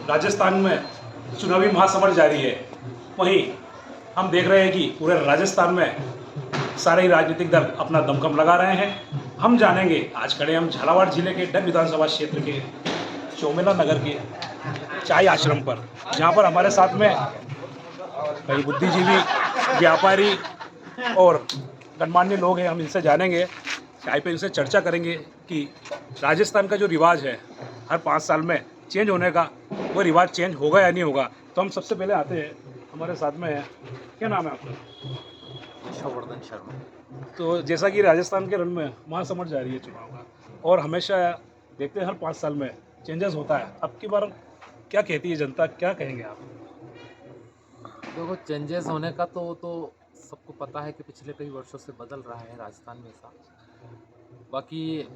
राजस्थान में चुनावी महासमर जारी है। वहीं हम देख रहे हैं कि पूरे राजस्थान में सारे ही राजनीतिक दल अपना दमखम लगा रहे हैं। हम जानेंगे, आज खड़े हम झालावाड़ जिले के डग विधानसभा क्षेत्र के चौमेला नगर के चाय आश्रम पर, जहां पर हमारे साथ में कई बुद्धिजीवी, व्यापारी और गणमान्य लोग हैं। हम इनसे जानेंगे, चाय पे इनसे चर्चा करेंगे कि राजस्थान का जो रिवाज है हर 5 साल में चेंज होने का, वो रिवाज चेंज होगा या नहीं होगा। तो हम सबसे पहले आते हैं, हमारे साथ में है, क्या नाम है आपका? हर्षवर्धन शर्मा। तो जैसा कि राजस्थान के रण में महासमर जारी है चुनाव का, और हमेशा देखते हैं हर 5 साल में चेंजेस होता है। अब की बार क्या कहती है जनता, क्या कहेंगे आप? देखो, चेंजेस होने का तो सबको पता है कि पिछले कई वर्षों से बदल रहा है राजस्थान में ऐसा। बाकी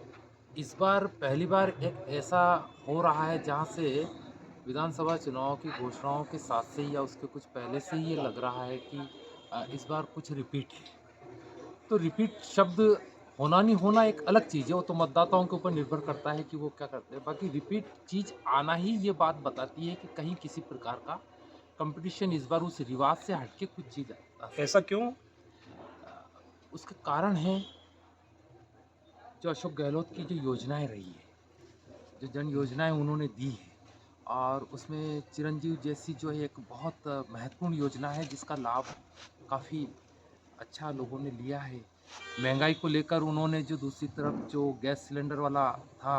इस बार पहली बार एक ऐसा हो रहा है जहां से विधानसभा चुनाव की घोषणाओं के साथ से या उसके कुछ पहले से ही ये लग रहा है कि इस बार कुछ रिपीट है। तो रिपीट शब्द होना नहीं होना एक अलग चीज़ है, वो तो मतदाताओं के ऊपर निर्भर करता है कि वो क्या करते हैं। बाकी रिपीट चीज़ आना ही ये बात बताती है कि कहीं किसी प्रकार का कंपटीशन इस बार उस रिवाज से हटके कुछ चीज़ ऐसा क्यों? उसके कारण है जो अशोक गहलोत की जो योजनाएं रही है, जो जन योजनाएं उन्होंने दी है, और उसमें चिरंजीव जैसी जो है एक बहुत महत्वपूर्ण योजना है जिसका लाभ काफ़ी अच्छा लोगों ने लिया है। महंगाई को लेकर उन्होंने जो दूसरी तरफ जो गैस सिलेंडर वाला था,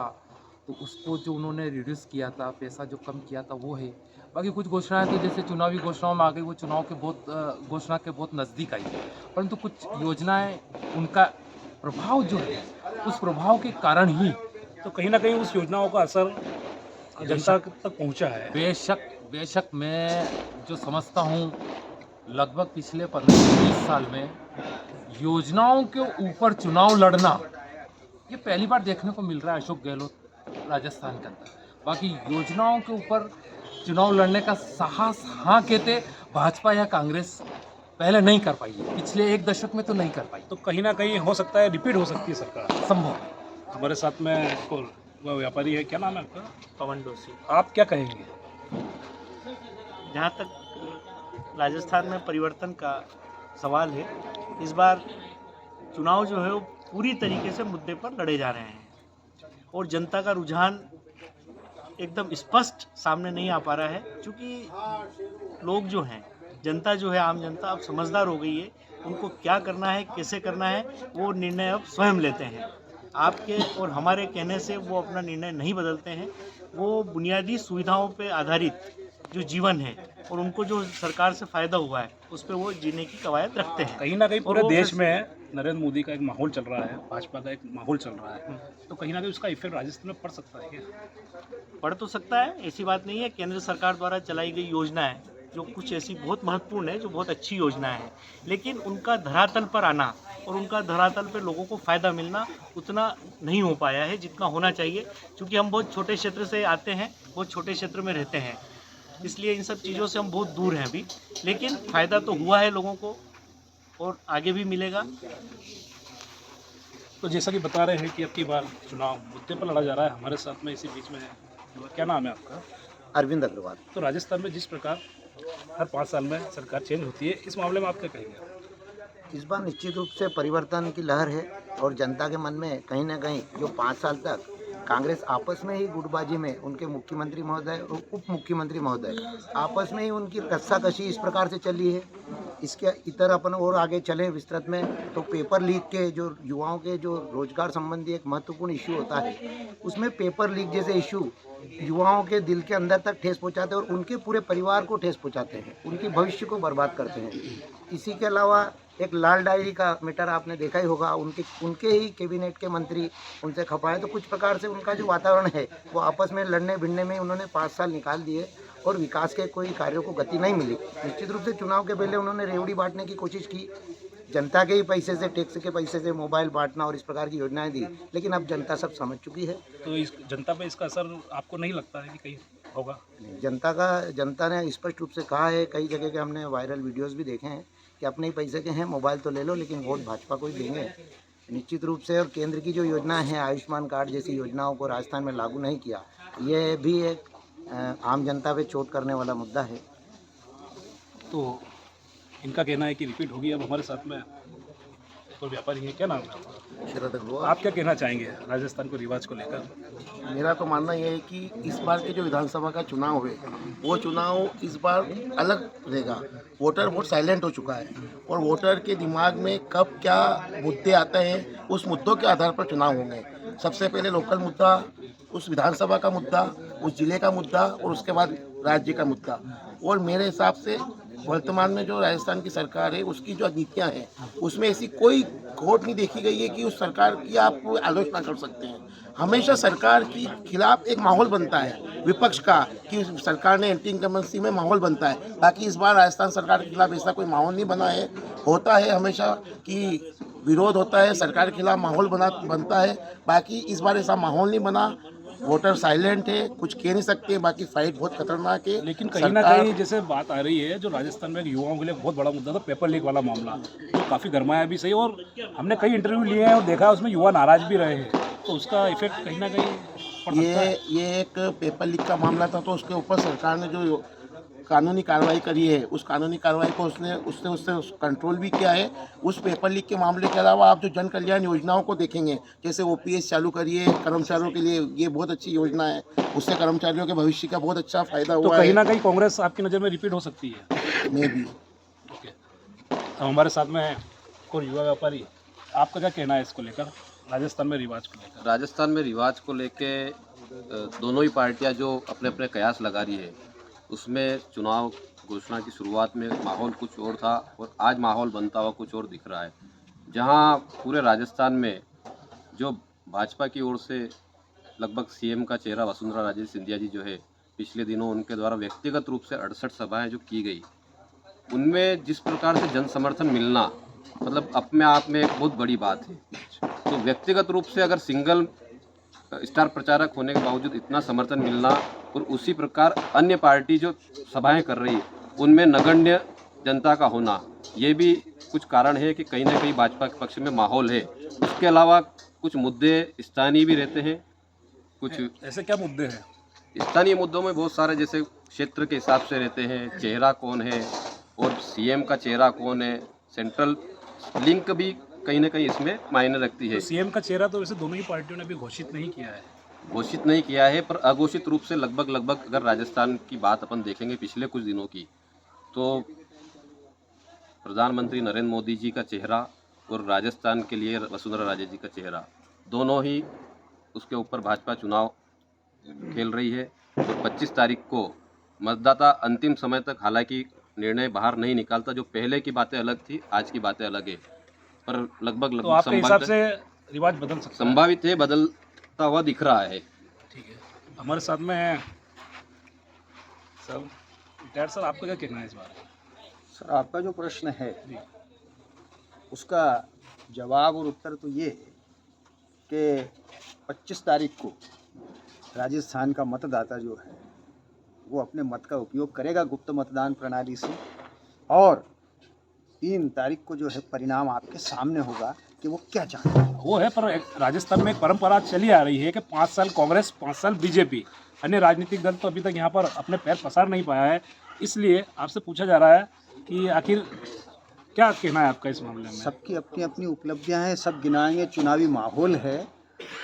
तो उसको जो उन्होंने रिड्यूस किया था, पैसा जो कम किया था, वो है। बाकी कुछ घोषणाएं तो जैसे चुनावी घोषणाओं में आ गई, वो चुनाव के घोषणा के बहुत नज़दीक आई, परंतु कुछ योजनाएं उनका प्रभाव जो है, उस प्रभाव के कारण ही तो कहीं ना कहीं उस योजनाओं का असर जनता तक पहुंचा है। बेशक बेशक मैं जो समझता हूँ, लगभग पिछले 15-20 साल में योजनाओं के ऊपर चुनाव लड़ना ये पहली बार देखने को मिल रहा है अशोक गहलोत राजस्थान के अंदर। बाकी योजनाओं के ऊपर चुनाव लड़ने का साहस हाँ कहते भाजपा या कांग्रेस पहले नहीं कर पाई है, पिछले एक दशक में तो नहीं कर पाई। तो कहीं ना कहीं हो सकता है रिपीट हो सकती है सरकार। संभव है। हमारे साथ में वह व्यापारी है, क्या नाम है आपका? पवन डोसी। आप क्या कहेंगे? जहाँ तक राजस्थान में परिवर्तन का सवाल है, इस बार चुनाव जो है वो पूरी तरीके से मुद्दे पर लड़े जा रहे हैं और जनता का रुझान एकदम स्पष्ट सामने नहीं आ पा रहा है, क्योंकि लोग जो हैं, जनता जो है, आम जनता अब समझदार हो गई है। उनको क्या करना है, कैसे करना है, वो निर्णय अब स्वयं लेते हैं। आपके और हमारे कहने से वो अपना निर्णय नहीं बदलते हैं। वो बुनियादी सुविधाओं पे आधारित जो जीवन है और उनको जो सरकार से फ़ायदा हुआ है, उस पर वो जीने की कवायद रखते हैं। कहीं ना कहीं पूरे और देश में नरेंद्र मोदी का एक माहौल चल रहा है, भाजपा का एक माहौल चल रहा है, तो कहीं ना कहीं उसका इफेक्ट राजस्थान में पड़ सकता है क्या? पढ़ तो सकता है, ऐसी बात नहीं है। केंद्र सरकार द्वारा चलाई गई योजना है जो कुछ ऐसी बहुत महत्वपूर्ण है, जो बहुत अच्छी योजना है, लेकिन उनका धरातल पर आना और उनका धरातल पर लोगों को फ़ायदा मिलना उतना नहीं हो पाया है जितना होना चाहिए। क्योंकि हम बहुत छोटे क्षेत्र से आते हैं, बहुत छोटे क्षेत्र में रहते हैं, इसलिए इन सब चीज़ों से हम बहुत दूर हैं अभी। लेकिन फ़ायदा तो हुआ है लोगों को और आगे भी मिलेगा। तो जैसा कि बता रहे हैं कि अब की बार चुनाव मुद्दे पर लड़ा जा रहा है, हमारे साथ में इसी बीच में है, क्या नाम है आपका? अरविंद अग्रवाल। तो राजस्थान में जिस प्रकार हर 5 साल में सरकार चेंज होती है, इस मामले में आप क्या कहेंगे? इस बार निश्चित रूप से परिवर्तन की लहर है और जनता के मन में कहीं ना कहीं जो 5 साल तक कांग्रेस आपस में ही गुटबाजी में उनके मुख्यमंत्री महोदय और उप मुख्यमंत्री महोदय आपस में ही उनकी रस्साकशी इस प्रकार से चली है। इसके इतर अपन और आगे चलें विस्तृत में, तो पेपर लीक के जो युवाओं के जो रोजगार संबंधी एक महत्वपूर्ण इशू होता है, उसमें पेपर लीक जैसे इशू युवाओं के दिल के अंदर तक ठेस पहुंचाते हैं और उनके पूरे परिवार को ठेस पहुंचाते हैं, उनके भविष्य को बर्बाद करते हैं। इसी के अलावा एक लाल डायरी का मैटर आपने देखा ही होगा, उनके ही कैबिनेट के मंत्री उनसे खपाए, तो कुछ प्रकार से उनका जो वातावरण है वो आपस में लड़ने भिड़ने में उन्होंने 5 साल निकाल दिए और विकास के कोई कार्यों को गति नहीं मिली। निश्चित रूप से चुनाव के पहले उन्होंने रेवड़ी बांटने की कोशिश की, जनता के ही पैसे से, टैक्स के पैसे से मोबाइल बांटना और इस प्रकार की योजनाएं दी, लेकिन अब जनता सब समझ चुकी है। तो इस जनता पे इसका असर आपको नहीं लगता है कि कहीं होगा? जनता ने स्पष्ट रूप से कहा है, कई जगह के हमने वायरल वीडियोस भी देखे हैं कि अपने ही पैसे के हैं, मोबाइल तो ले लो लेकिन वोट भाजपा को ही देंगे। निश्चित रूप से, और केंद्र की जो योजना है आयुष्मान कार्ड जैसी योजनाओं को राजस्थान में लागू नहीं किया, ये भी एक आम जनता पे चोट करने वाला मुद्दा है। तो इनका कहना है कि रिपीट होगी। अब हमारे साथ में तो व्यापारी है, क्या नाम है आपका? शरद अग्रवाल। आप क्या कहना चाहेंगे राजस्थान को रिवाज को लेकर? मेरा तो मानना यह है कि इस बार के जो विधानसभा का चुनाव है वो चुनाव इस बार अलग रहेगा। वोटर बहुत साइलेंट हो चुका है और वोटर के दिमाग में कब क्या मुद्दे आते हैं उस मुद्दों के आधार पर चुनाव होंगे। सबसे पहले लोकल मुद्दा, उस विधानसभा का मुद्दा, उस जिले का मुद्दा और उसके बाद राज्य का मुद्दा। और मेरे हिसाब से वर्तमान में जो राजस्थान की सरकार है उसकी जो नीतियां हैं उसमें ऐसी कोई खोट नहीं देखी गई है कि उस सरकार की आप आलोचना कर सकते हैं। हमेशा सरकार के खिलाफ एक माहौल बनता है विपक्ष का कि सरकार ने एंटी इनकम्बेंसी में माहौल बनता है। बाकी इस बार राजस्थान सरकार के खिलाफ ऐसा कोई माहौल नहीं बना है। होता है हमेशा कि विरोध होता है, सरकार के खिलाफ माहौल बनता है। बाकी इस बार ऐसा माहौल नहीं बना। वोटर साइलेंट है, कुछ कह नहीं सकते। बाकी फाइट बहुत खतरनाक है। लेकिन कहीं ना कहीं जैसे बात आ रही है, जो राजस्थान में युवाओं के लिए बहुत बड़ा मुद्दा था पेपर लीक वाला मामला, तो काफ़ी गरमाया भी सही। और हमने कई इंटरव्यू लिए हैं और देखा उसमें युवा नाराज भी रहे हैं, तो उसका इफेक्ट कहीं ना कहीं पड़ सकता है। ये एक पेपर लीक का मामला था, तो उसके ऊपर सरकार ने जो कानूनी कार्रवाई करी है उस कानूनी कार्रवाई को उससे कंट्रोल भी किया है। उस पेपर लीक के मामले के अलावा आप जो जन कल्याण योजनाओं को देखेंगे, जैसे ओपीएस चालू करी है कर्मचारियों के लिए, ये बहुत अच्छी योजना है। उससे कर्मचारियों के भविष्य का बहुत अच्छा फायदा तो हुआ कहीं है। ना कहीं कांग्रेस आपकी नज़र में रिपीट हो सकती है। मैं भी ओके, अब हमारे साथ में है और युवा व्यापारी, आपका क्या कहना है इसको लेकर, राजस्थान में रिवाज को लेकर? राजस्थान में रिवाज को लेके दोनों ही पार्टियां जो अपने अपने कयास लगा रही है, उसमें चुनाव घोषणा की शुरुआत में माहौल कुछ और था और आज माहौल बनता हुआ कुछ और दिख रहा है। जहां पूरे राजस्थान में जो भाजपा की ओर से लगभग सीएम का चेहरा वसुंधरा राजे सिंधिया जी जो है, पिछले दिनों उनके द्वारा व्यक्तिगत रूप से 68 सभाएं जो की गई, उनमें जिस प्रकार से जन समर्थन मिलना मतलब अपने आप में एक बहुत बड़ी बात है। तो व्यक्तिगत रूप से अगर सिंगल स्टार प्रचारक होने के बावजूद इतना समर्थन मिलना और उसी प्रकार अन्य पार्टी जो सभाएं कर रही है उनमें नगण्य जनता का होना, ये भी कुछ कारण है कि कहीं ना कहीं भाजपा के पक्ष में माहौल है। उसके अलावा कुछ मुद्दे स्थानीय भी रहते हैं। कुछ ऐसे क्या मुद्दे हैं? स्थानीय मुद्दों में बहुत सारे, जैसे क्षेत्र के हिसाब से रहते हैं, चेहरा कौन है और सीएम का चेहरा कौन है, सेंट्रल लिंक भी कहीं ना कहीं इसमें मायने रखती है। तो सीएम का चेहरा तो वैसे दोनों ही पार्टियों ने अभी घोषित नहीं किया है। घोषित नहीं किया है, पर अघोषित रूप से लगभग अगर राजस्थान की बात अपन देखेंगे पिछले कुछ दिनों की, तो प्रधानमंत्री नरेंद्र मोदी जी का चेहरा और राजस्थान के लिए वसुंधरा राजे जी का चेहरा, दोनों ही उसके ऊपर भाजपा चुनाव खेल रही है। और 25 तारीख को मतदाता अंतिम समय तक हालांकि निर्णय बाहर नहीं निकालता, जो पहले की बातें अलग थी, आज की बातें अलग है, पर लगभग तो आपके हिसाब से रिवाज बदल सकता है? संभावित है, बदलता हुआ दिख रहा है। ठीक है, हमारे साथ में है सर रिटायर्ड सर, आपका क्या कहना है इस बारे में? सर, आपका जो प्रश्न है उसका जवाब और उत्तर तो ये है कि 25 तारीख को राजस्थान का मतदाता जो है वो अपने मत का उपयोग करेगा गुप्त मतदान प्रणाली से, और 3 तारीख को जो है परिणाम आपके सामने होगा कि वो क्या चाहता है। वो है, पर राजस्थान में एक परंपरा चली आ रही है कि 5 साल कांग्रेस 5 साल बीजेपी, अन्य राजनीतिक दल तो अभी तक यहाँ पर अपने पैर पसार नहीं पाया है। इसलिए आपसे पूछा जा रहा है कि आखिर क्या कहना है आपका इस मामले में? सबकी अपनी अपनी उपलब्धियां हैं, सब गिनाएंगे, चुनावी माहौल है,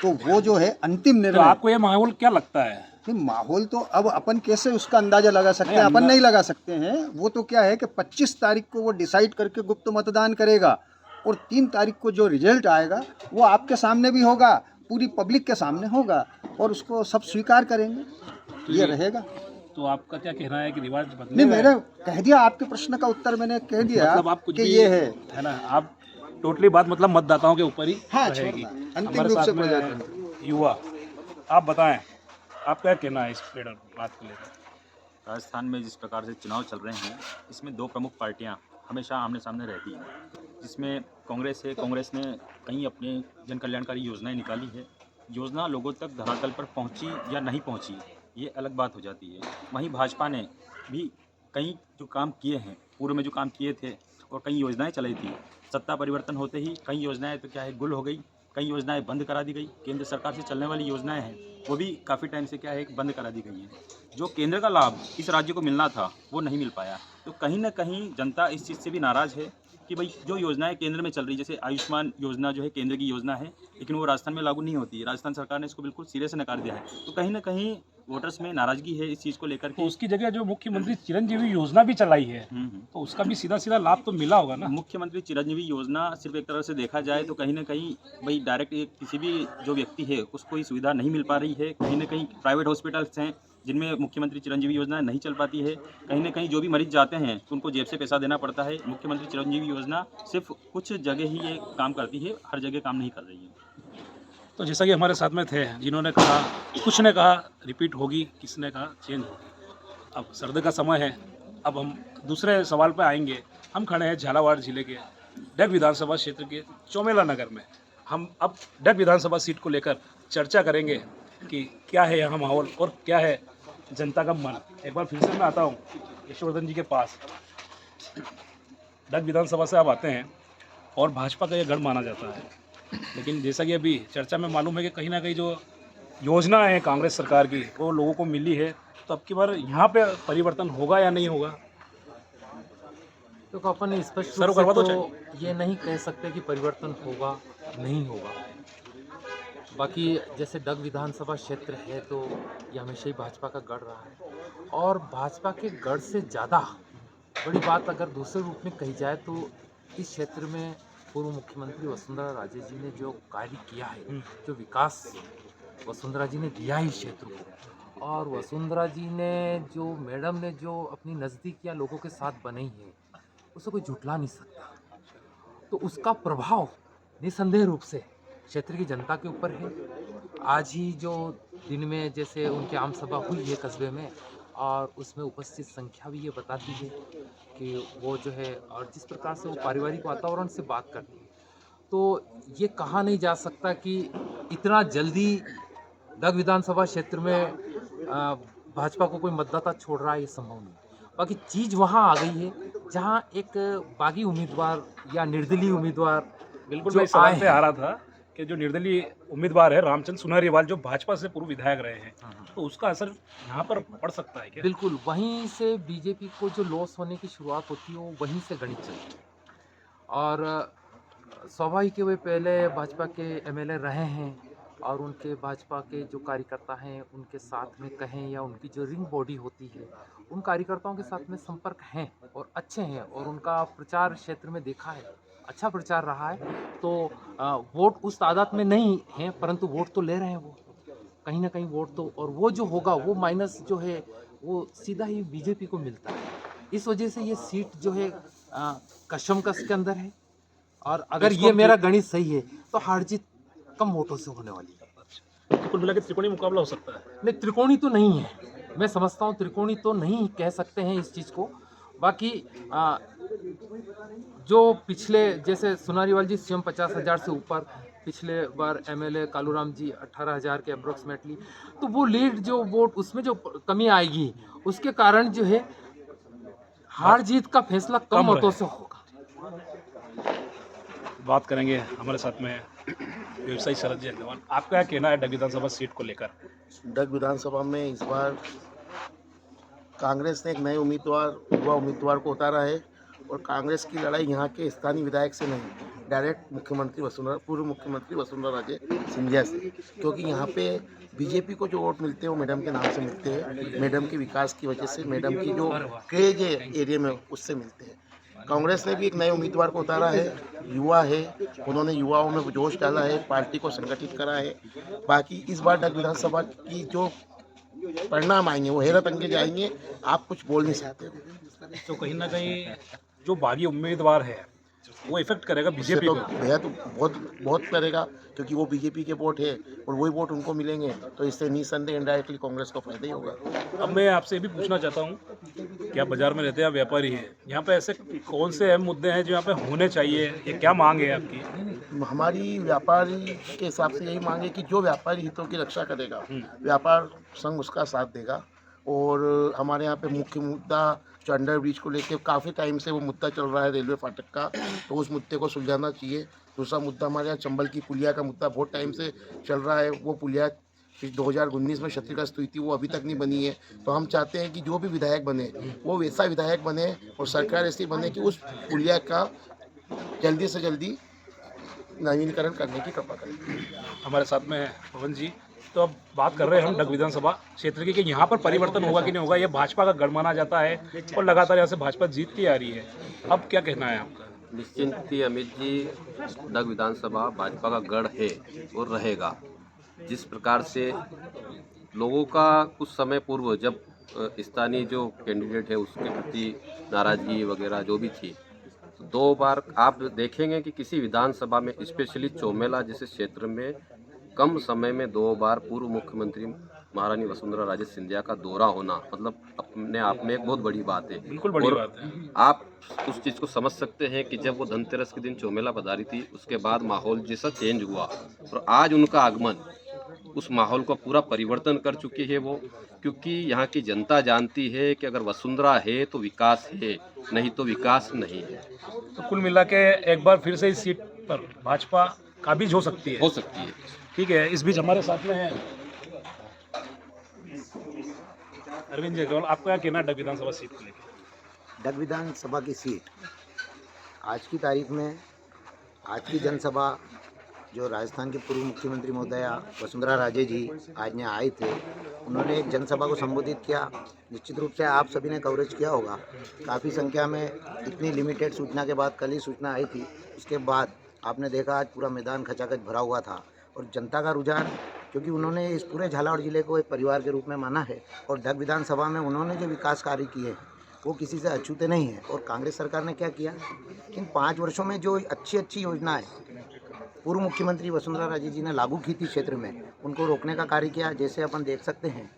तो वो जो है अंतिम तो निर्णय। आपको ये माहौल क्या लगता है? नहीं, माहौल तो अब अपन कैसे उसका अंदाजा लगा सकते हैं? अपन नहीं लगा सकते हैं। वो तो क्या है कि 25 तारीख को वो डिसाइड करके गुप्त मतदान करेगा और 3 तारीख को जो रिजल्ट आएगा वो आपके सामने भी होगा, पूरी पब्लिक के सामने होगा और उसको सब स्वीकार करेंगे। ये रहेगा। तो आपका क्या कहना है कि रिवाज बदले? नहीं, मैंने कह दिया, आपके प्रश्न का उत्तर मैंने कह दिया, मतलब आप कुछ कि भी ये है ना, आप टोटली बात मतलब मतदाताओं के ऊपर ही हाँ, रहेगी। अंतिम हमारे रूप साथ से में प्रजातंत्र। युवा, आप बताएं आप क्या कहना है इस बात को लेकर? राजस्थान में जिस प्रकार से चुनाव चल रहे हैं, इसमें 2 प्रमुख पार्टियां हमेशा आमने सामने रहती हैं, जिसमें कांग्रेस है। कांग्रेस ने कई अपने जन कल्याणकारी योजनाएं निकाली है। योजना लोगों तक धरातल पर पहुंची या नहीं पहुंची, ये अलग बात हो जाती है। वहीं भाजपा ने भी कई जो काम किए हैं, पूर्व में जो काम किए थे और कई योजनाएं चलाई थी, सत्ता परिवर्तन होते ही कई योजनाएं तो क्या है गुल हो गई, कई योजनाएं बंद करा दी गई। केंद्र सरकार से चलने वाली योजनाएं हैं वो भी काफ़ी टाइम से क्या है कि बंद करा दी गई हैं। जो केंद्र का लाभ इस राज्य को मिलना था वो नहीं मिल पाया। तो कहीं ना कहीं जनता इस चीज़ से भी नाराज़ है कि भाई जो योजनाएं केंद्र में चल रही, जैसे आयुष्मान योजना जो है केंद्र की योजना है, लेकिन वो राजस्थान में लागू नहीं होती है। राजस्थान सरकार ने इसको बिल्कुल सिरे से नकार दिया है। तो कहीं ना कहीं वोटर्स में नाराज़गी है इस चीज़ को लेकर तो के। उसकी जगह जो मुख्यमंत्री चिरंजीवी योजना भी चलाई है, तो उसका भी सीधा सीधा लाभ तो मिला होगा ना। मुख्यमंत्री चिरंजीवी योजना सिर्फ एक तरह से देखा जाए तो कहीं ना कहीं भाई डायरेक्ट किसी भी जो व्यक्ति है उसको ये सुविधा नहीं मिल पा रही है। कहीं ना कहीं प्राइवेट हॉस्पिटल्स हैं जिनमें मुख्यमंत्री चिरंजीवी योजना नहीं चल पाती है। कहीं ना कहीं जो भी मरीज जाते हैं तो उनको जेब से पैसा देना पड़ता है। मुख्यमंत्री चिरंजीवी योजना सिर्फ कुछ जगह ही ये काम करती है, हर जगह काम नहीं कर रही है। तो जैसा कि हमारे साथ में थे जिन्होंने कहा, कुछ ने कहा रिपीट होगी, किसने कहा चेंज होगी। अब सर्दी का समय है, अब हम दूसरे सवाल पर आएंगे। हम खड़े हैं झालावाड़ जिले के डग विधानसभा क्षेत्र के चौमेला नगर में। हम अब डग विधानसभा सीट को लेकर चर्चा करेंगे कि क्या है यहाँ माहौल और क्या है जनता का मन। एक बार फिर से मैं आता हूँ यशवर्धन जी के पास। डग विधानसभा से आप आते हैं और भाजपा का यह गढ़ माना जाता है, लेकिन जैसा कि अभी चर्चा में मालूम है कि कहीं ना कहीं जो योजना है कांग्रेस सरकार की वो लोगों को मिली है, तो अब की बार यहाँ पे परिवर्तन होगा या नहीं होगा? तो अपन स्पष्ट सर, रूप करवा दो से तो ये नहीं कह सकते कि परिवर्तन होगा नहीं होगा। बाकी जैसे डग विधानसभा क्षेत्र है तो ये हमेशा ही भाजपा का गढ़ रहा है, और भाजपा के गढ़ से ज़्यादा बड़ी बात अगर दूसरे रूप में कही जाए तो इस क्षेत्र में पूर्व मुख्यमंत्री वसुंधरा राजे जी ने जो कार्य किया है, जो विकास वसुंधरा जी ने दिया है इस क्षेत्र को, और वसुंधरा जी ने जो मैडम ने जो अपनी नज़दीकियाँ लोगों के साथ बनाई है उसे कोई झुठला नहीं सकता। तो उसका प्रभाव निसंदेह रूप से क्षेत्र की जनता के ऊपर है। आज ही जो दिन में जैसे उनकी आम सभा हुई है कस्बे में, और उसमें उपस्थित संख्या भी ये बताती है कि वो जो है, और जिस प्रकार से वो पारिवारिक वातावरण से बात करती है, तो ये कहा नहीं जा सकता कि इतना जल्दी डग विधानसभा क्षेत्र में भाजपा को कोई मतदाता छोड़ रहा है, ये संभव नहीं। बाकी चीज़ वहाँ आ गई है जहाँ एक बागी उम्मीदवार या निर्दलीय उम्मीदवार बिल्कुल, जो मैं इस सवाल आए पे आ रहा था कि जो निर्दलीय उम्मीदवार है रामचंद्र सुनारीवाल, जो भाजपा से पूर्व विधायक रहे हैं, तो उसका असर यहाँ पर पड़ सकता है क्या? बिल्कुल वहीं से बीजेपी को जो लॉस होने की शुरुआत होती है वो वहीं से गणित चलती है। और स्वाभाविक है वे पहले भाजपा के एमएलए रहे हैं, और उनके भाजपा के जो कार्यकर्ता हैं उनके साथ में कहें या उनकी जो रिंग बॉडी होती है उन कार्यकर्ताओं के साथ में संपर्क हैं और अच्छे हैं, और उनका प्रचार क्षेत्र में देखा है, अच्छा प्रचार रहा है। तो वोट उस तादाद में नहीं हैं, परंतु वोट तो ले रहे हैं वो कहीं ना कहीं वोट तो, और वो जो होगा वो माइनस जो है वो सीधा ही बीजेपी को मिलता है। इस वजह से ये सीट जो है कशमकश के अंदर है, और अगर ये मेरा गणित सही है तो हार जीत कम वोटों से होने वाली है। तो कुल मिला के त्रिकोणीय मुकाबला हो सकता है। नहीं, त्रिकोणी तो नहीं है, मैं समझता हूँ त्रिकोणी तो नहीं कह सकते हैं इस चीज़ को। बाकी जो पिछले जैसे सुनारीवाल जी स्वयं 50,000 से ऊपर, पिछले बार एमएलए कालूराम जी 18,000 के अप्रोक्सीमेटली, तो वो लीड जो वोट उसमें जो कमी आएगी उसके कारण जो है हार जीत का फैसला कम वोटों से होगा। बात करेंगे हमारे साथ में व्यवसायी शरद जी अग्रवाल। आपका क्या कहना है डग विधानसभा सीट को लेकर? डग विधानसभा में इस बार कांग्रेस ने एक नए उम्मीदवार, युवा उम्मीदवार को उतारा है, और कांग्रेस की लड़ाई यहाँ के स्थानीय विधायक से नहीं, डायरेक्ट पूर्व मुख्यमंत्री वसुंधरा राजे सिंधिया से, क्योंकि यहाँ पे बीजेपी को जो वोट मिलते हैं वो मैडम के नाम से मिलते हैं, मैडम के विकास की वजह से, मैडम की जो क्रेज है एरिया में उससे मिलते हैं। कांग्रेस ने भी एक नए उम्मीदवार को उतारा है, युवा है, उन्होंने युवाओं में जोश डाला है, पार्टी को संगठित करा है। बाकी इस बार डग विधानसभा की जो परिणाम आएंगे वो हैरत अंगेज आएंगे, आप कुछ बोल नहीं सकते। तो कहीं ना कहीं जो बागी उम्मीदवार है वो इफेक्ट करेगा बीजेपी तो को। भैया तो बहुत करेगा, क्योंकि वो बीजेपी के वोट है और वही वोट उनको मिलेंगे, तो इससे निसंदेह इनडायरेक्टली कांग्रेस को फायदा ही होगा। अब मैं आपसे ये भी पूछना चाहता हूँ कि आप बाजार में रहते हैं, आप व्यापारी हैं, यहाँ पे ऐसे कौन से अहम मुद्दे हैं जो यहाँ पे होने चाहिए, ये क्या मांग है आपकी? हमारी व्यापारी के हिसाब से यही मांगे कि जो व्यापारी हितों की रक्षा करेगा, व्यापार संघ उसका साथ देगा। और हमारे यहाँ पे मुख्य मुद्दा जो अंडर ब्रिज को लेके काफ़ी टाइम से वो मुद्दा चल रहा है रेलवे फाटक का, तो उस मुद्दे को सुलझाना चाहिए। दूसरा मुद्दा हमारे यहाँ चंबल की पुलिया का मुद्दा बहुत टाइम से चल रहा है। वो पुलिया 2019 में क्षतिग्रस्त हुई थी, वो अभी तक नहीं बनी है। तो हम चाहते हैं कि जो भी विधायक बने वो वैसा विधायक बने और सरकार ऐसी बने कि उस पुलिया का जल्दी से जल्दी नवीनीकरण करने की कृपा करें। हमारे साथ में है पवन जी। तो अब बात कर रहे हैं हम डग विधानसभा क्षेत्र की कि यहाँ पर परिवर्तन होगा कि नहीं होगा। ये भाजपा का गढ़ माना जाता है और लगातार यहाँ से भाजपा जीतती आ रही है। अब क्या कहना है आपका? निश्चिंत ही अमित जी, डग विधानसभा भाजपा का गढ़ है और रहेगा। जिस प्रकार से लोगों का कुछ समय पूर्व जब स्थानीय जो कैंडिडेट है उसके प्रति नाराजगी वगैरह जो भी थी, तो 2 बार आप देखेंगे कि किसी विधानसभा में, स्पेशली चौमेला जैसे क्षेत्र में, कम समय में 2 बार पूर्व मुख्यमंत्री महारानी वसुंधरा राजे सिंधिया का दौरा होना मतलब अपने आप में एक बहुत बड़ी बात है। बिल्कुल बड़ी और बात है। आप उस चीज़ को समझ सकते हैं कि जब वो धनतेरस के दिन चौमेला पधारी थी, उसके बाद माहौल जैसा चेंज हुआ और आज उनका आगमन उस माहौल का पूरा परिवर्तन कर चुकी है वो, क्योंकि यहाँ की जनता जानती है कि अगर वसुंधरा है तो विकास है, नहीं तो विकास नहीं है। तो कुल मिला के एक बार फिर से इस सीट पर भाजपा काबिज हो सकती है। हो सकती है। ठीक है, इस बीच हमारे साथ में है अरविंद जयसवाल। आपका क्या कहना है डग विधानसभा सीट को लेकर? डग विधानसभा की सीट आज की तारीख में, आज की जनसभा जो राजस्थान के पूर्व मुख्यमंत्री महोदया वसुंधरा राजे जी आज यहाँ आए थे, उन्होंने एक जनसभा को संबोधित किया। निश्चित रूप से आप सभी ने कवरेज किया होगा। काफ़ी संख्या में इतनी लिमिटेड सूचना के बाद, कल ही सूचना आई थी, उसके बाद आपने देखा आज पूरा मैदान खचाखच भरा हुआ था। और जनता का रुझान, क्योंकि उन्होंने इस पूरे झालावाड़ ज़िले को एक परिवार के रूप में माना है और डग विधानसभा में उन्होंने जो विकास कार्य किए हैं वो किसी से अछूते नहीं हैं। और कांग्रेस सरकार ने क्या किया, इन 5 वर्षों में जो अच्छी योजनाएं पूर्व मुख्यमंत्री वसुंधरा राजे जी ने लागू की थी क्षेत्र में, उनको रोकने का कार्य किया। जैसे अपन देख सकते हैं,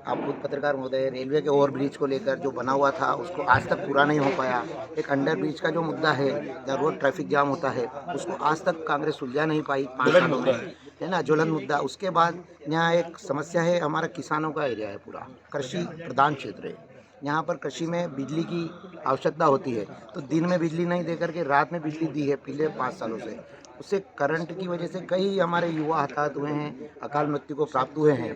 आप खुद पत्रकार महोदय, रेलवे के ओवर ब्रिज को लेकर जो बना हुआ था उसको आज तक पूरा नहीं हो पाया। एक अंडर ब्रिज का जो मुद्दा है, जहाँ रोड ट्रैफिक जाम होता है, उसको आज तक कांग्रेस सुलझा नहीं पाई 5 सालों में, है ना, ज्वलन मुद्दा। उसके बाद यहाँ एक समस्या है, हमारा किसानों का एरिया है, पूरा कृषि प्रधान क्षेत्र है। यहाँ पर कृषि में बिजली की आवश्यकता होती है, तो दिन में बिजली नहीं दे करके रात में बिजली दी है पिछले 5 सालों से। उससे करंट की वजह से कई हमारे युवा हताहत हुए हैं, अकाल मृत्यु को प्राप्त हुए हैं।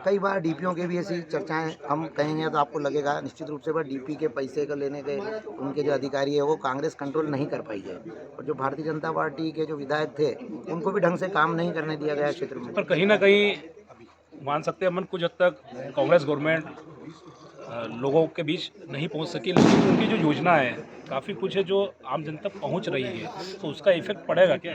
कई बार डीपीओ के भी ऐसी चर्चाएं हम कहेंगे तो आपको लगेगा निश्चित रूप से, पर डीपी के पैसे को लेने के उनके जो अधिकारी है वो कांग्रेस कंट्रोल नहीं कर पाई है। और जो भारतीय जनता पार्टी के जो विधायक थे उनको भी ढंग से काम नहीं करने दिया गया क्षेत्र में। पर कहीं ना कहीं मान सकते हैं हम कुछ हद तक कांग्रेस गवर्नमेंट लोगों के बीच नहीं पहुंच सकी, लेकिन उनकी जो योजना है काफ़ी कुछ है जो आम जनता तक पहुंच रही है, तो उसका इफेक्ट पड़ेगा क्या?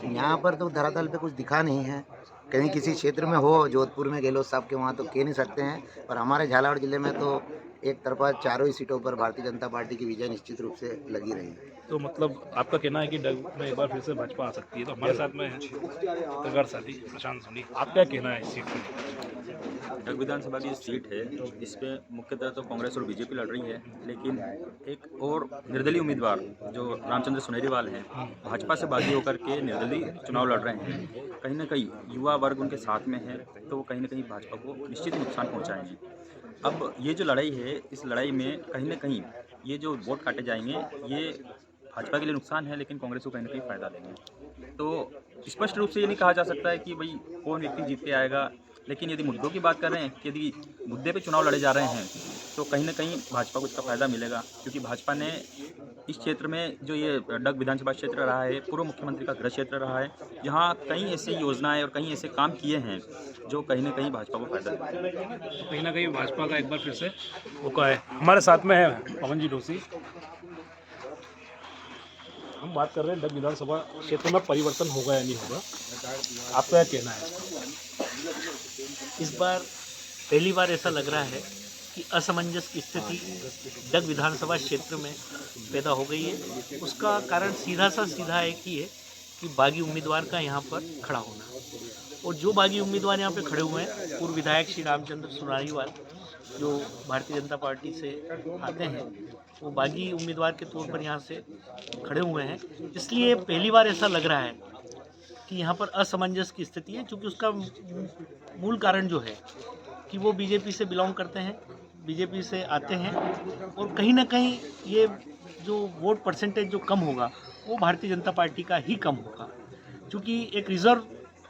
यहाँ पर तो धरातल पे कुछ दिखा नहीं है। कहीं किसी क्षेत्र में हो, जोधपुर में गहलोत साहब के वहाँ तो कह नहीं सकते हैं, पर हमारे झालावाड़ जिले में तो एक तरफा चारों ही सीटों पर भारतीय जनता पार्टी की विजय निश्चित रूप से लगी रही। तो मतलब आपका कहना है कि डग में एक बार फिर से भाजपा आ सकती है। तो हमारे साथ में है पत्रकार साथी प्रशांत सोनी। आप क्या कहना है इस सीट पर? डग विधानसभा की सीट है, इस पे मुख्यतः तो कांग्रेस और बीजेपी लड़ रही है, लेकिन एक और निर्दलीय उम्मीदवार जो रामचंद्र सुनेरीवाल हैं, भाजपा से बागी होकर के निर्दलीय चुनाव लड़ रहे हैं। कहीं ना कहीं युवा वर्ग उनके साथ में है, तो वो कहीं ना कहीं भाजपा को निश्चित नुकसान पहुंचाएंगे। अब ये जो लड़ाई है, इस लड़ाई में कहीं ना कहीं ये जो वोट काटे जाएंगे, ये भाजपा के लिए नुकसान है, लेकिन कांग्रेस को कहीं ना कहीं फ़ायदा देंगे। तो स्पष्ट रूप से ये नहीं कहा जा सकता है कि भाई कौन व्यक्ति जीत के आएगा, लेकिन यदि मुद्दों की बात कर रहे हैं कि यदि मुद्दे पे चुनाव लड़े जा रहे हैं तो कहीं ना कहीं भाजपा को इसका फ़ायदा मिलेगा, क्योंकि भाजपा ने इस क्षेत्र में जो ये डग विधानसभा क्षेत्र रहा है, पूर्व मुख्यमंत्री का गृह क्षेत्र रहा है, जहाँ कई ऐसी योजनाएं और कई ऐसे काम किए हैं जो कहीं ना कहीं भाजपा को फायदा देगा। तो कहीं ना कहीं भाजपा का एक बार फिर से मौका है। हमारे साथ में है पवन जी डोसी। हम बात कर रहे हैं डग विधानसभा क्षेत्र में परिवर्तन होगा या नहीं होगा, आपका क्या कहना है? इस बार पहली बार ऐसा लग रहा है कि असमंजस की स्थिति डग विधानसभा क्षेत्र में पैदा हो गई है। उसका कारण सीधा एक ही है कि बागी उम्मीदवार का यहाँ पर खड़ा होना, और जो बागी उम्मीदवार यहाँ पे खड़े हुए हैं, पूर्व विधायक श्री रामचंद्र सुनेरीवाल जो भारतीय जनता पार्टी से आते हैं, वो बागी उम्मीदवार के तौर पर यहाँ से खड़े हुए हैं। इसलिए पहली बार ऐसा लग रहा है कि यहाँ पर असमंजस की स्थिति है, क्योंकि उसका मूल कारण जो है कि वो बीजेपी से बिलोंग करते हैं। बीजेपी से आते हैं और कहीं ना कहीं ये जो वोट परसेंटेज जो कम होगा वो भारतीय जनता पार्टी का ही कम होगा, क्योंकि एक रिजर्व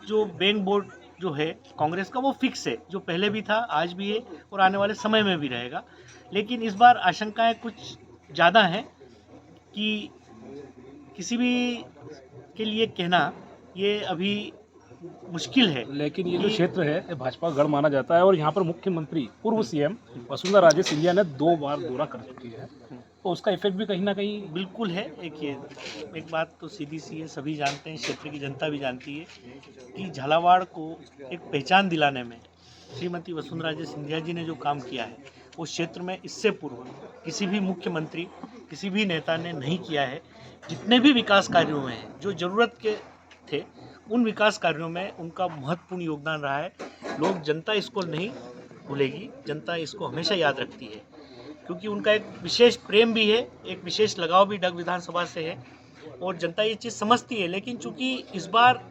जो बैंक बोर्ड जो है कांग्रेस का वो फिक्स है, जो पहले भी था आज भी है और आने वाले समय में भी रहेगा। लेकिन इस बार आशंकाएं कुछ ज़्यादा हैं कि किसी भी के लिए कहना ये अभी मुश्किल है। लेकिन ये जो क्षेत्र है ये भाजपा गढ़ माना जाता है और यहाँ पर मुख्यमंत्री पूर्व सीएम वसुंधरा राजे सिंधिया ने 2 बार दौरा कर चुकी है, तो उसका इफेक्ट भी कहीं ना कहीं बिल्कुल है। एक बात तो सीधी सी है, सभी जानते हैं, क्षेत्र की जनता भी जानती है कि झालावाड़ को एक पहचान दिलाने में श्रीमती वसुंधरा राजे सिंधिया जी ने जो काम किया है वो क्षेत्र में इससे पूर्व किसी भी मुख्यमंत्री, किसी भी नेता ने नहीं किया है। जितने भी विकास कार्यों में हैं, जो ज़रूरत के थे, उन विकास कार्यों में उनका महत्वपूर्ण योगदान रहा है। लोग, जनता इसको नहीं भूलेगी, जनता इसको हमेशा याद रखती है, क्योंकि उनका एक विशेष प्रेम भी है, एक विशेष लगाव भी डग विधानसभा से है और जनता ये चीज़ समझती है। लेकिन चूंकि इस बार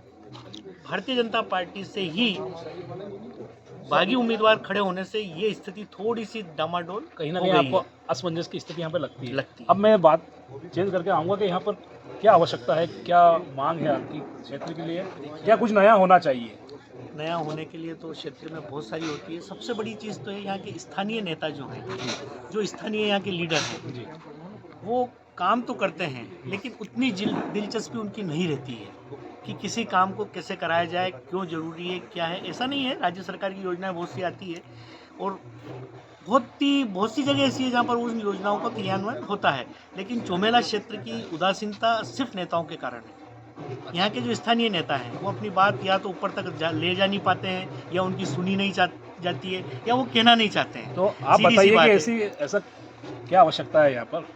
भारतीय जनता पार्टी से ही बागी उम्मीदवार खड़े होने से ये स्थिति थोड़ी सी डामाडोल कहीं ना हो कहीं गई आपको है। असमंजस की स्थिति यहाँ पे लगती है। लगती है। अब मैं बात चेंज करके आऊँगा कि यहाँ पर क्या आवश्यकता है, क्या मांग है आपकी क्षेत्र के लिए, क्या कुछ नया होना चाहिए? नया होने के लिए तो क्षेत्र में बहुत सारी होती है। सबसे बड़ी चीज़ तो है यहाँ के स्थानीय नेता जो हैं, जो स्थानीय यहाँ के लीडर हैं, वो काम तो करते हैं लेकिन उतनी दिलचस्पी उनकी नहीं रहती है कि किसी काम को कैसे कराया जाए, क्यों ज़रूरी है, क्या है। ऐसा नहीं है, राज्य सरकार की योजनाएं बहुत सी आती है और बहुत सी जगह ऐसी है जहाँ पर उन योजनाओं का क्रियान्वयन होता है, लेकिन चौमेला क्षेत्र की उदासीनता सिर्फ नेताओं के कारण है। यहाँ के जो स्थानीय नेता हैं वो अपनी बात या तो ऊपर तक ले जा नहीं पाते हैं, या उनकी सुनी नहीं जाती है, या वो कहना नहीं चाहते हैं। तो आप सीधी सी बताइए बात कि है। ऐसा क्या आवश्यकता है यहाँ पर?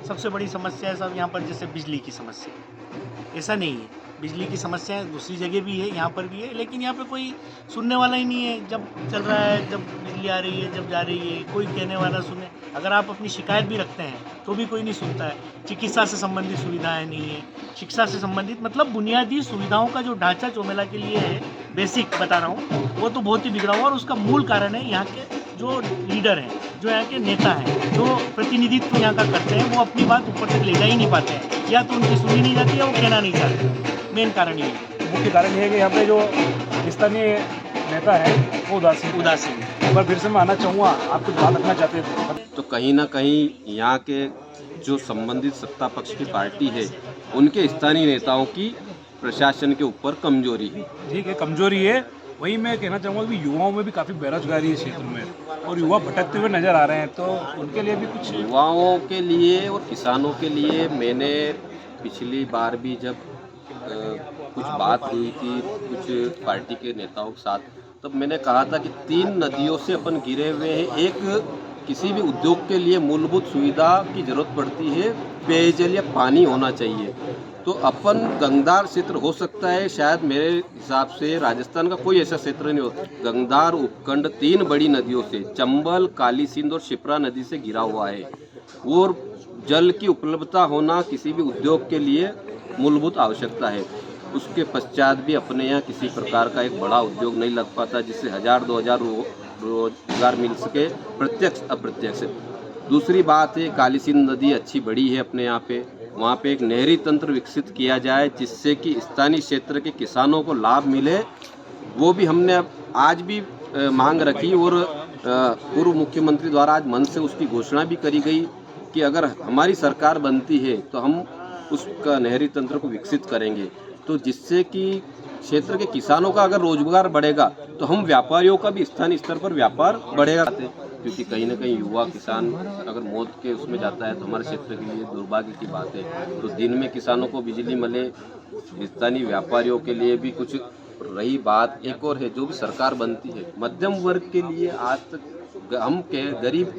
सबसे बड़ी समस्या है साहब यहाँ पर जैसे बिजली की समस्या। ऐसा नहीं है, बिजली की समस्या दूसरी जगह भी है, यहाँ पर भी है, लेकिन यहाँ पे कोई सुनने वाला ही नहीं है। जब चल रहा है, जब बिजली आ रही है, जब जा रही है, कोई कहने वाला सुने। अगर आप अपनी शिकायत भी रखते हैं तो भी कोई नहीं सुनता है। चिकित्सा से संबंधित सुविधाएं नहीं है, शिक्षा से संबंधित, मतलब बुनियादी सुविधाओं का जो ढांचा चौमेला के लिए है, बेसिक बता रहा हूँ, वो तो बहुत ही बिगड़ा हुआ। और उसका मूल कारण है यहाँ के जो लीडर हैं, जो यहाँ के नेता हैं, जो प्रतिनिधित्व यहाँ का करते हैं, वो अपनी बात ऊपर तक ले जा ही नहीं पाते हैं, या तो उनकी सुनी नहीं जाती है, वो कहना नहीं चाहते। मेन कारण ये है। मुख्य कारण ये है कि यहाँ पे जो स्थानीय नेता है वो उदासीन। एक बार फिर से मैं आना चाहूँगा, आप कुछ बात रखना चाहते थे? तो कहीं ना कहीं यहाँ के जो संबंधित सत्ता पक्ष की पार्टी है, उनके स्थानीय नेताओं की प्रशासन के ऊपर कमजोरी है। ठीक है, कमजोरी है। वहीं मैं कहना चाहूँगा कि युवाओं में भी काफ़ी बेरोजगारी है क्षेत्र में और युवा भटकते हुए नजर आ रहे हैं, तो उनके लिए भी कुछ। युवाओं के लिए और किसानों के लिए मैंने पिछली बार भी जब कुछ बात हुई थी कुछ पार्टी के नेताओं के साथ, तब मैंने कहा था कि 3 नदियों से अपन घिरे हुए हैं। एक, किसी भी उद्योग के लिए मूलभूत सुविधा की जरूरत पड़ती है, पेयजल या पानी होना चाहिए। तो अपन गंगदार क्षेत्र हो सकता है, शायद मेरे हिसाब से राजस्थान का कोई ऐसा क्षेत्र नहीं हो। गंगदार उपखंड 3 बड़ी नदियों से, चंबल, काली सिंध और शिप्रा नदी से घिरा हुआ है। और जल की उपलब्धता होना किसी भी उद्योग के लिए मूलभूत आवश्यकता है। उसके पश्चात भी अपने यहाँ किसी प्रकार का एक बड़ा उद्योग नहीं लग पाता जिससे 1000-2000 रोजगार मिल सके, प्रत्यक्ष अप्रत्यक्ष। दूसरी बात है, काली सिंध नदी अच्छी बड़ी है अपने यहाँ पे, वहाँ पे एक नहरी तंत्र विकसित किया जाए जिससे कि स्थानीय क्षेत्र के किसानों को लाभ मिले। वो भी हमने आज भी मांग रखी और पूर्व मुख्यमंत्री द्वारा आज मन से उसकी घोषणा भी करी गई कि अगर हमारी सरकार बनती है तो हम उसका नहरी तंत्र को विकसित करेंगे, तो जिससे कि क्षेत्र के किसानों का अगर रोजगार बढ़ेगा तो हम व्यापारियों का भी स्थानीय स्तर पर व्यापार बढ़ेगा। क्योंकि कहीं ना कहीं युवा किसान अगर मौत के उसमें जाता है तो हमारे क्षेत्र के लिए दुर्भाग्य की बात है। तो दिन में किसानों को बिजली मिले, स्थानीय व्यापारियों के लिए भी कुछ। रही बात एक और है, जो भी सरकार बनती है मध्यम वर्ग के लिए, आज तक हम गरीब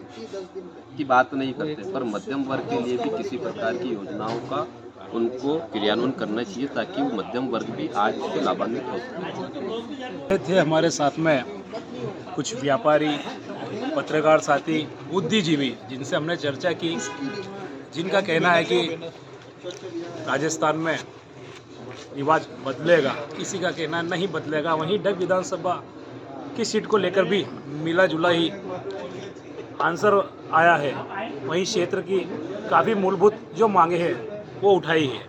की बात नहीं करते, पर मध्यम वर्ग के लिए भी किसी प्रकार की योजनाओं का उनको क्रियान्वयन करना चाहिए ताकि वो मध्यम वर्ग भी आज उससे लाभान्वित हो सके। थे हमारे साथ में कुछ व्यापारी, पत्रकार साथी, बुद्धिजीवी जिनसे हमने चर्चा की, जिनका कहना है कि राजस्थान में रिवाज बदलेगा, किसी का कहना नहीं बदलेगा। वहीं डग विधानसभा की सीट को लेकर भी मिला जुला ही आंसर आया है, वहीं क्षेत्र की काफ़ी मूलभूत जो मांगे हैं वो उठाई है।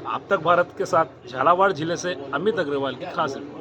अब तक भारत के साथ झालावाड़ जिले से अमित अग्रवाल की खास रिपोर्ट।